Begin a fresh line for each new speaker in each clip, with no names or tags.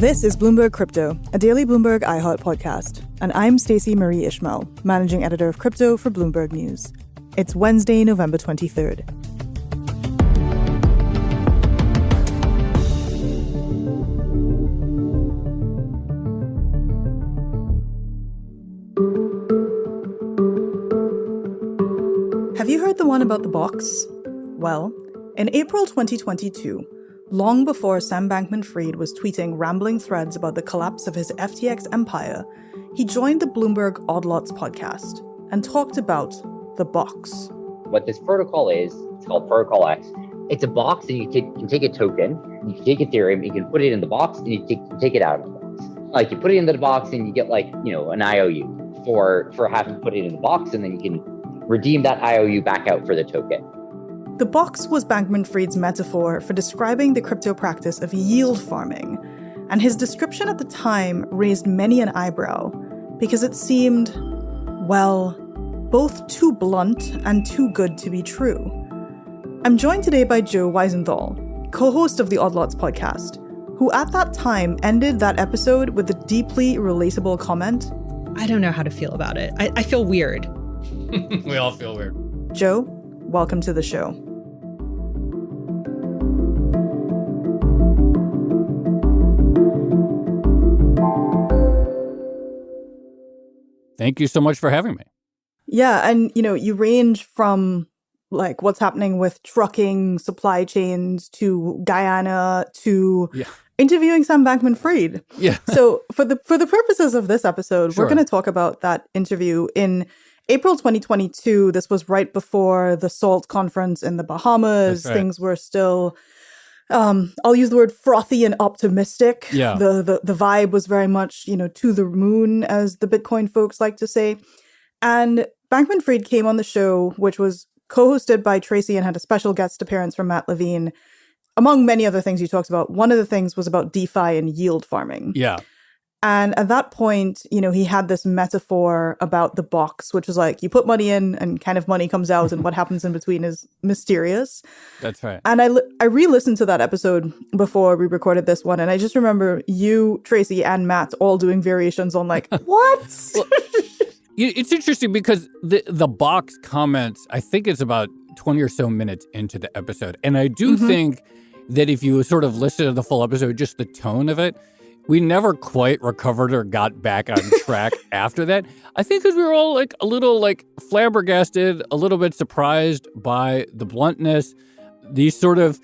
This is Bloomberg Crypto, a daily Bloomberg iHeart podcast, and I'm Stacey Marie Ishmael, managing editor of crypto for Bloomberg News. It's Wednesday, November 23rd. Have you heard the one about the box? Well, in April 2022, long before Sam-Bankman Fried was tweeting rambling threads about the collapse of his FTX empire, he joined the Bloomberg Odd Lots podcast and talked about the box.
What this protocol is, it's called Protocol X. It's a box, and you can take a token, you can take Ethereum, you can put it in the box, and you can take it out of the box. Like, you put it into the box, and you get an IOU for having put it in the box, and then you can redeem that IOU back out for the token.
The box was Bankman-Fried's metaphor for describing the crypto practice of yield farming, and his description at the time raised many an eyebrow because it seemed, well, both too blunt and too good to be true. I'm joined today by Joe Weisenthal, co-host of the Odd Lots podcast, who at that time ended that episode with a deeply relatable comment.
I don't know how to feel about it. I feel weird.
We all feel weird.
Joe, welcome to the show.
Thank you so much for having me.
Yeah, and you range from like what's happening with trucking supply chains to Guyana to interviewing Sam-Bankman Fried.
Yeah.
So for the purposes of this episode,
Sure.
We're going to talk about that interview in April 2022. This was right before the SALT conference in the Bahamas.
That's right.
Things were still, I'll use the word frothy and optimistic.
Yeah.
The vibe was very much, to the moon, as the Bitcoin folks like to say. And Bankman Fried came on the show, which was co-hosted by Tracy and had a special guest appearance from Matt Levine. Among many other things you talked about, one of the things was about DeFi and yield farming.
Yeah.
And at that point, he had this metaphor about the box, which was like you put money in and kind of money comes out and what happens in between is mysterious.
That's right.
And I re-listened to that episode before we recorded this one. And I just remember you, Tracy, and Matt all doing variations on like, what?
Well, it's interesting because the box comments, I think it's about 20 or so minutes into the episode. And I do think that if you sort of listen to the full episode, just the tone of it, we never quite recovered or got back on track after that. I think because we were all like a little like flabbergasted, a little bit surprised by the bluntness, these sort of,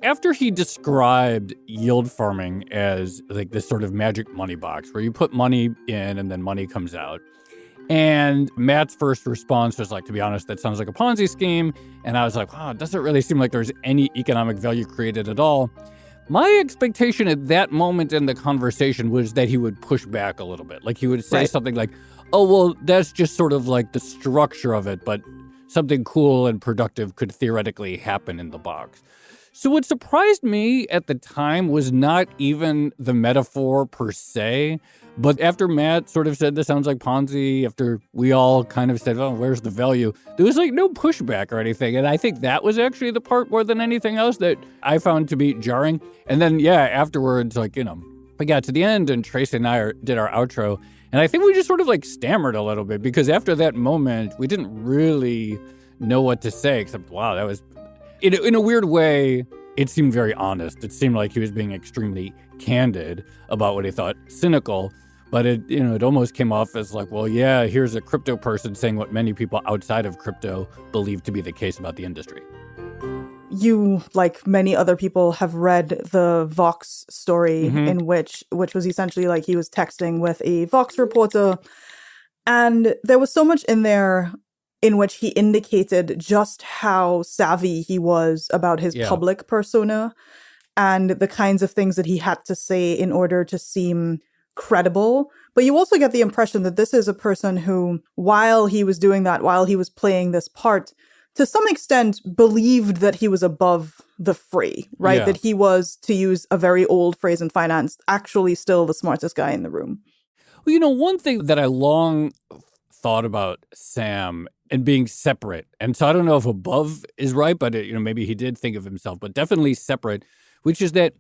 after he described yield farming as like this sort of magic money box where you put money in and then money comes out. And Matt's first response was like, to be honest, that sounds like a Ponzi scheme. And I was like, wow, it doesn't really seem like there's any economic value created at all. My expectation at that moment in the conversation was that he would push back a little bit. Like he would say something like, oh, well, that's just sort of like the structure of it, but something cool and productive could theoretically happen in the box. So what surprised me at the time was not even the metaphor per se, but after Matt sort of said this sounds like Ponzi, after we all kind of said, oh, where's the value? There was like no pushback or anything. And I think that was actually the part more than anything else that I found to be jarring. And then, afterwards, we got to the end and Tracy and I did our outro. And I think we just sort of like stammered a little bit because after that moment, we didn't really know what to say, except, wow, that was, in a weird way, it seemed very honest. It seemed like he was being extremely candid about what he thought, cynical. But it almost came off as like, well, yeah, here's a crypto person saying what many people outside of crypto believe to be the case about the industry.
You, like many other people, have read the Vox story in which was essentially like he was texting with a Vox reporter. And there was so much in there in which he indicated just how savvy he was about his public persona and the kinds of things that he had to say in order to seem credible. But you also get the impression that this is a person who, while he was doing that, while he was playing this part, to some extent believed that he was above the fray, right?
Yeah.
That he was, to use a very old phrase in finance, actually still the smartest guy in the room.
Well, one thing that I long thought about Sam and being separate, and so I don't know if above is right, but maybe he did think of himself, but definitely separate, which is that,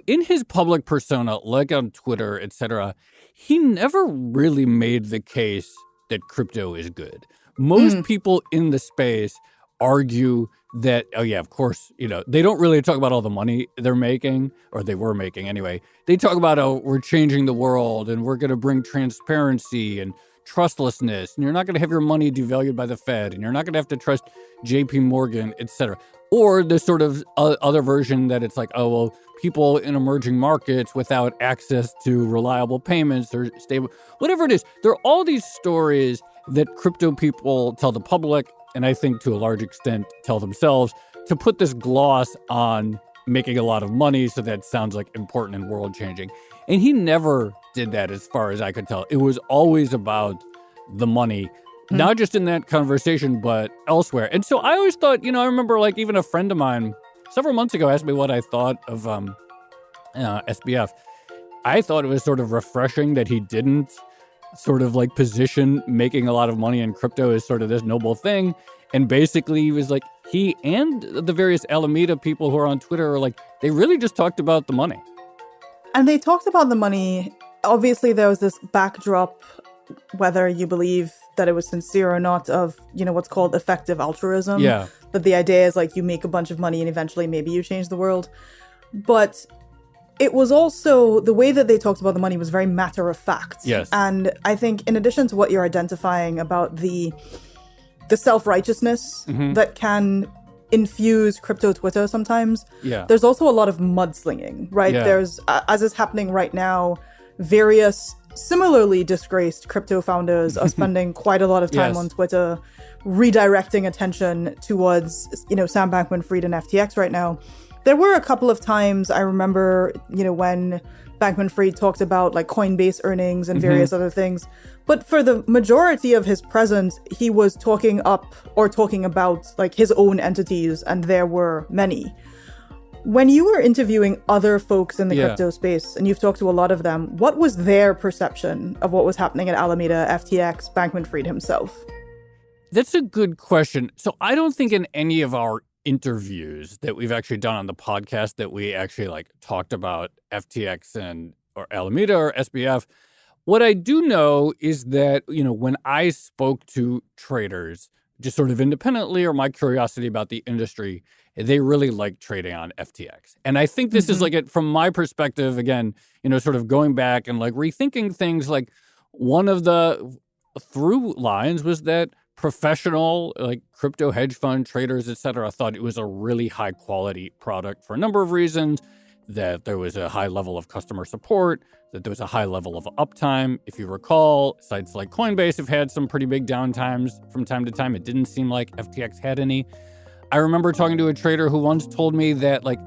in his public persona, like on Twitter, etc., he never really made the case that crypto is good. Most people in the space argue that, oh yeah, of course, they don't really talk about all the money they're making, or they were making anyway. They talk about, oh, we're changing the world and we're going to bring transparency and trustlessness, and you're not going to have your money devalued by the Fed, and you're not going to have to trust JP Morgan, etc. Or the sort of other version that it's like, oh, well, people in emerging markets without access to reliable payments or stable, whatever it is. There are all these stories that crypto people tell the public, and I think to a large extent tell themselves, to put this gloss on making a lot of money so that sounds like important and world-changing. And he never did that as far as I could tell. It was always about the money, not just in that conversation, but elsewhere. And so I always thought, I remember like even a friend of mine several months ago asked me what I thought of SBF. I thought it was sort of refreshing that he didn't sort of like position making a lot of money in crypto as sort of this noble thing. And basically he was like, he and the various Alameda people who are on Twitter are like, they really just talked about the money.
And they talked about the money. Obviously, there was this backdrop, whether you believe that it was sincere or not, of, what's called effective altruism.
Yeah.
But the idea is like you make a bunch of money and eventually maybe you change the world. But it was also, the way that they talked about the money was very matter of fact.
Yes.
And I think in addition to what you're identifying about the self-righteousness that can infuse crypto Twitter sometimes, there's also a lot of mudslinging, right?
Yeah.
There's, as is happening right now, various similarly disgraced crypto founders are spending quite a lot of time on Twitter redirecting attention towards, Sam-Bankman Fried and FTX right now. There were a couple of times I remember, when Bankman Fried talked about like Coinbase earnings and various other things. But for the majority of his presence, he was talking up or talking about like his own entities, and there were many. When you were interviewing other folks in the crypto space, and you've talked to a lot of them, what was their perception of what was happening at Alameda, FTX, Bankman Fried himself?
That's a good question. So I don't think in any of our interviews that we've actually done on the podcast that we actually like talked about FTX or Alameda or SBF. What I do know is that, when I spoke to traders, just sort of independently, or my curiosity about the industry, they really like trading on FTX. And I think this is like it from my perspective, again, sort of going back and like rethinking things. Like one of the through lines was that professional like crypto hedge fund traders, et cetera, thought it was a really high quality product for a number of reasons, that there was a high level of customer support, that there was a high level of uptime. If you recall, sites like Coinbase have had some pretty big downtimes from time to time. It didn't seem like FTX had any. I remember talking to a trader who once told me that like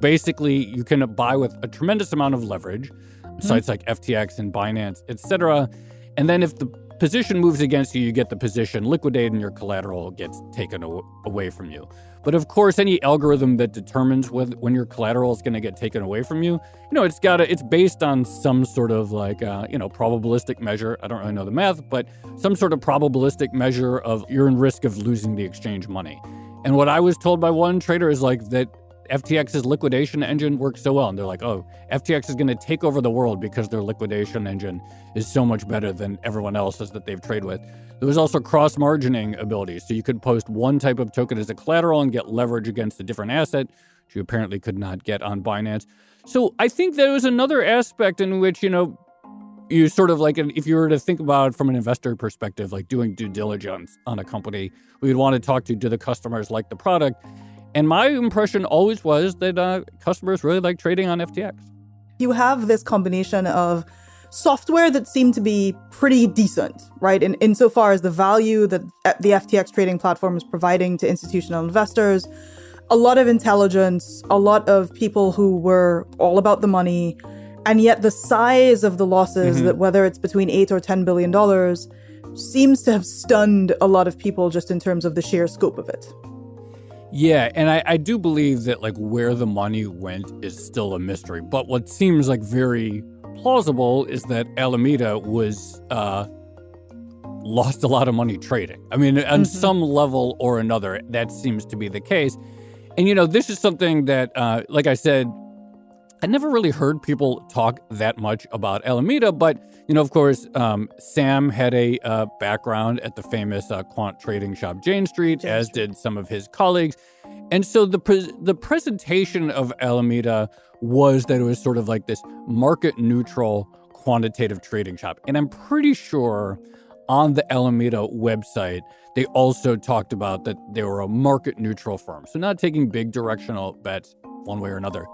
basically you can buy with a tremendous amount of leverage, sites like FTX and Binance, et cetera. And then if the position moves against you, you get the position liquidated and your collateral gets taken away from you. But of course, any algorithm that determines when your collateral is going to get taken away from you, it's based on some sort of like, probabilistic measure. I don't really know the math, but some sort of probabilistic measure of you're in risk of losing the exchange money. And what I was told by one trader is like that FTX's liquidation engine works so well. And they're like, oh, FTX is going to take over the world because their liquidation engine is so much better than everyone else's that they've traded with. There was also cross-margining abilities. So you could post one type of token as a collateral and get leverage against a different asset, which you apparently could not get on Binance. So I think there was another aspect in which, you sort of like, if you were to think about it from an investor perspective, like doing due diligence on a company, we would want to talk to, do the customers like the product? And my impression always was that customers really like trading on FTX.
You have this combination of software that seemed to be pretty decent, right? Insofar as the value that the FTX trading platform is providing to institutional investors, a lot of intelligence, a lot of people who were all about the money, and yet the size of the losses, that whether it's between $8 or $10 billion, seems to have stunned a lot of people just in terms of the sheer scope of it.
Yeah, and I do believe that like where the money went is still a mystery. But what seems like very plausible is that Alameda was lost a lot of money trading. I mean, on some level or another, that seems to be the case. And, this is something that, like I said, I never really heard people talk that much about Alameda, but, of course, Sam had a background at the famous quant trading shop Jane Street, as did some of his colleagues. And so the presentation of Alameda was that it was sort of like this market-neutral quantitative trading shop. And I'm pretty sure on the Alameda website, they also talked about that they were a market-neutral firm. So not taking big directional bets one way or another.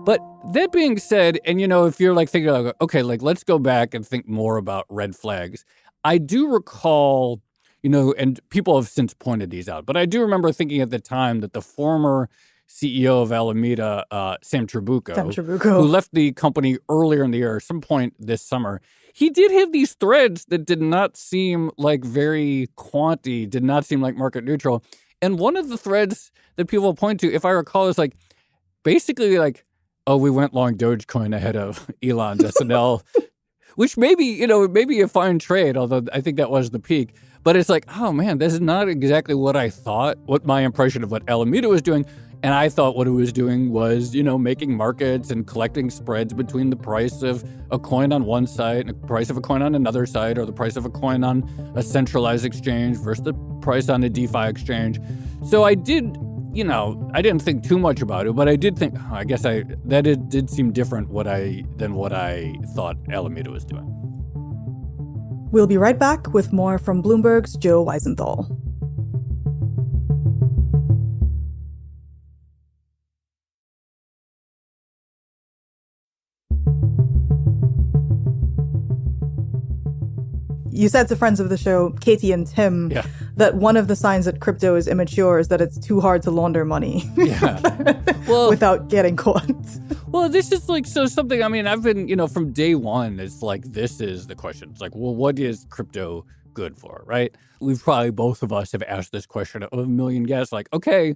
But that being said, and, if you're like thinking, like, okay, like let's go back and think more about red flags. I do recall, and people have since pointed these out, but I do remember thinking at the time that the former CEO of Alameda, Sam Trabucco, who left the company earlier in the year, some point this summer, he did have these threads that did not seem like very quanty, did not seem like market neutral. And one of the threads that people point to, if I recall, is like basically like, oh, we went long Dogecoin ahead of Elon's SNL, which maybe a fine trade, although I think that was the peak. But it's like, oh man, this is not exactly what I thought, what my impression of what Alameda was doing. And I thought what it was doing was, making markets and collecting spreads between the price of a coin on one side and the price of a coin on another side, or the price of a coin on a centralized exchange versus the price on a DeFi exchange. So I did, I didn't think too much about it, but I did think, I guess it did seem different than what I thought Alameda was doing.
We'll be right back with more from Bloomberg's Joe Weisenthal. You said to friends of the show, Katie and Tim, that one of the signs that crypto is immature is that it's too hard to launder money without getting caught.
Well, this is like, so something, I mean, I've been, from day one, it's like, this is the question. It's like, well, what is crypto good for, right? We've probably, both of us have asked this question of a million guests, like, okay,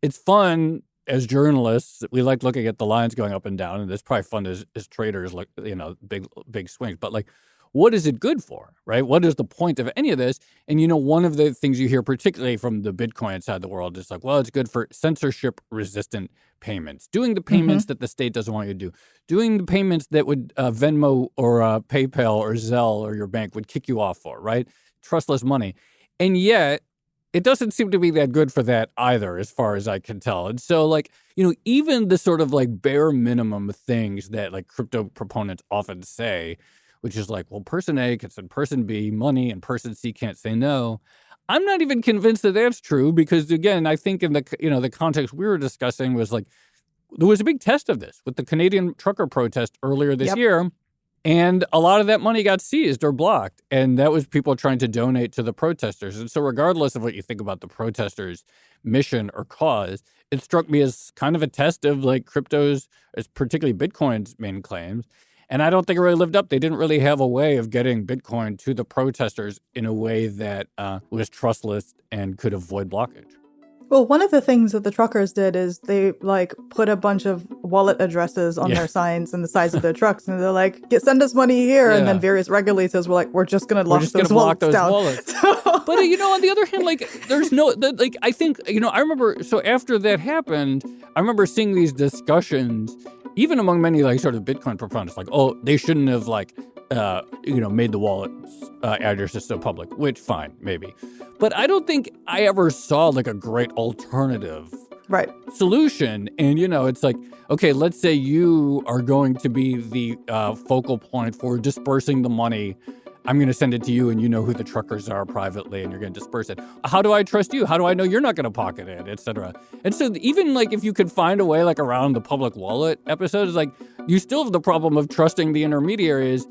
it's fun as journalists. We like looking at the lines going up and down, and it's probably fun as traders, like, big swings. But like, what is it good for, right? What is the point of any of this? And, one of the things you hear, particularly from the Bitcoin side of the world, is like, well, it's good for censorship-resistant payments, doing the payments that the state doesn't want you to do, doing the payments that would Venmo or PayPal or Zelle or your bank would kick you off for, right? Trustless money. And yet, it doesn't seem to be that good for that either, as far as I can tell. And so, like, even the sort of like bare minimum things that like crypto proponents often say, which is like, well, person A can send person B money and person C can't say no. I'm not even convinced that that's true because, again, I think in the, the context we were discussing was like, there was a big test of this with the Canadian trucker protest earlier this year. And a lot of that money got seized or blocked. And that was people trying to donate to the protesters. And so regardless of what you think about the protesters' mission or cause, it struck me as kind of a test of like crypto's, particularly Bitcoin's main claims. And I don't think it really lived up. They didn't really have a way of getting Bitcoin to the protesters in a way that was trustless and could avoid blockage.
Well, one of the things that the truckers did is they like put a bunch of wallet addresses on their signs and the sides of their trucks, and they're like, "Send us money here." And then various regulators were like, "We're just going to lock those wallets down."
But on the other hand, like, there's no like, I think I remember. So after that happened, I remember seeing these discussions, even among many like sort of Bitcoin proponents, like, oh, they shouldn't have like made the wallet's addresses so public, which fine, maybe. But I don't think I ever saw like a great alternative solution. And, it's like, okay, let's say you are going to be the focal point for dispersing the money. I'm going to send it to you and you know who the truckers are privately and you're going to disperse it. How do I trust you? How do I know you're not going to pocket it, et cetera? And so even like if you could find a way like around the public wallet episodes, like you still have the problem of trusting the intermediaries.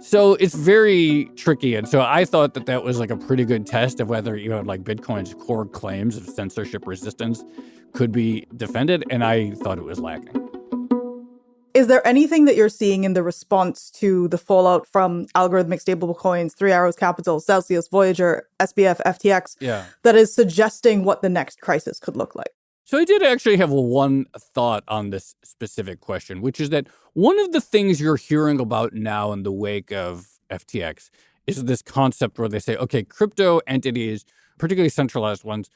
So it's very tricky. And so I thought that was like a pretty good test of whether, like Bitcoin's core claims of censorship resistance could be defended. And I thought it was lacking.
Is there anything that you're seeing in the response to the fallout from algorithmic stablecoins, Three Arrows Capital, Celsius, Voyager, SBF, FTX, that is suggesting what the next crisis could look like?
So I did actually have one thought on this specific question, which is that one of the things you're hearing about now in the wake of FTX is this concept where they say, okay, crypto entities, particularly centralized ones,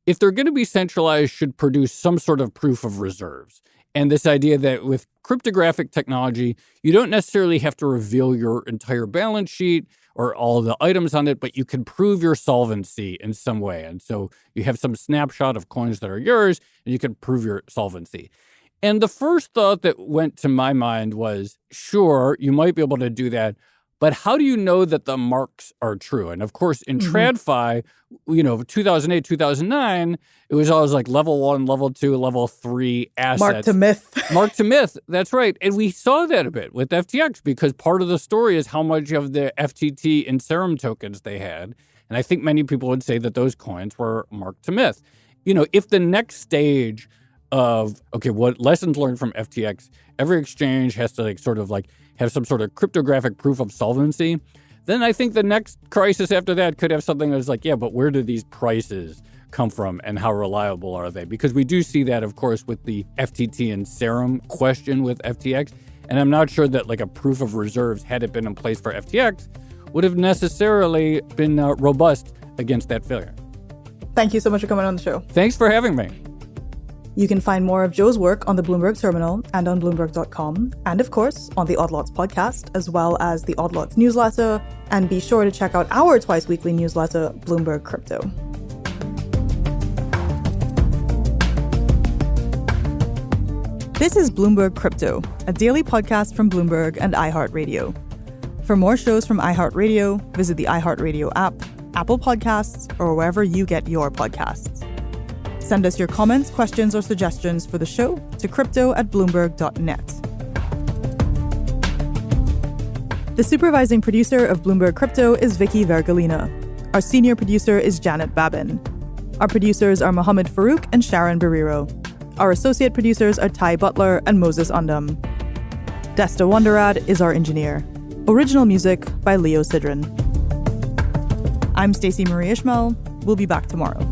if they're going to be centralized, should produce some sort of proof of reserves. And this idea that with cryptographic technology, you don't necessarily have to reveal your entire balance sheet or all the items on it, but you can prove your solvency in some way. And so you have some snapshot of coins that are yours, and you can prove your solvency. And the first thought that went to my mind was, sure, you might be able to do that, but how do you know that the marks are true? And of course, in TradFi, 2008, 2009, it was always like level 1, level 2, level 3 assets.
Mark to myth.
Mark to myth. That's right. And we saw that a bit with FTX because part of the story is how much of the FTT and Serum tokens they had. And I think many people would say that those coins were marked to myth. If the next stage of, what lessons learned from FTX, every exchange has to have some sort of cryptographic proof of solvency, then I think the next crisis after that could have something that's like, yeah, but where do these prices come from and how reliable are they? Because we do see that, of course, with the FTT and Serum question with FTX. And I'm not sure that like a proof of reserves, had it been in place for FTX, would have necessarily been robust against that failure.
Thank you so much for coming on the show.
Thanks for having me.
You can find more of Joe's work on the Bloomberg Terminal and on Bloomberg.com, and of course on the Odd Lots podcast, as well as the Odd Lots newsletter. And be sure to check out our twice-weekly newsletter, Bloomberg Crypto. This is Bloomberg Crypto, a daily podcast from Bloomberg and iHeartRadio. For more shows from iHeartRadio, visit the iHeartRadio app, Apple Podcasts, or wherever you get your podcasts. Send us your comments, questions, or suggestions for the show to crypto@bloomberg.net. The supervising producer of Bloomberg Crypto is Vicky Vergolina. Our senior producer is Janet Babin. Our producers are Mohammed Farouk and Sharon Barrero. Our associate producers are Ty Butler and Moses Undum. Desta Wonderad is our engineer. Original music by Leo Sidran. I'm Stacey Marie Ishmael. We'll be back tomorrow.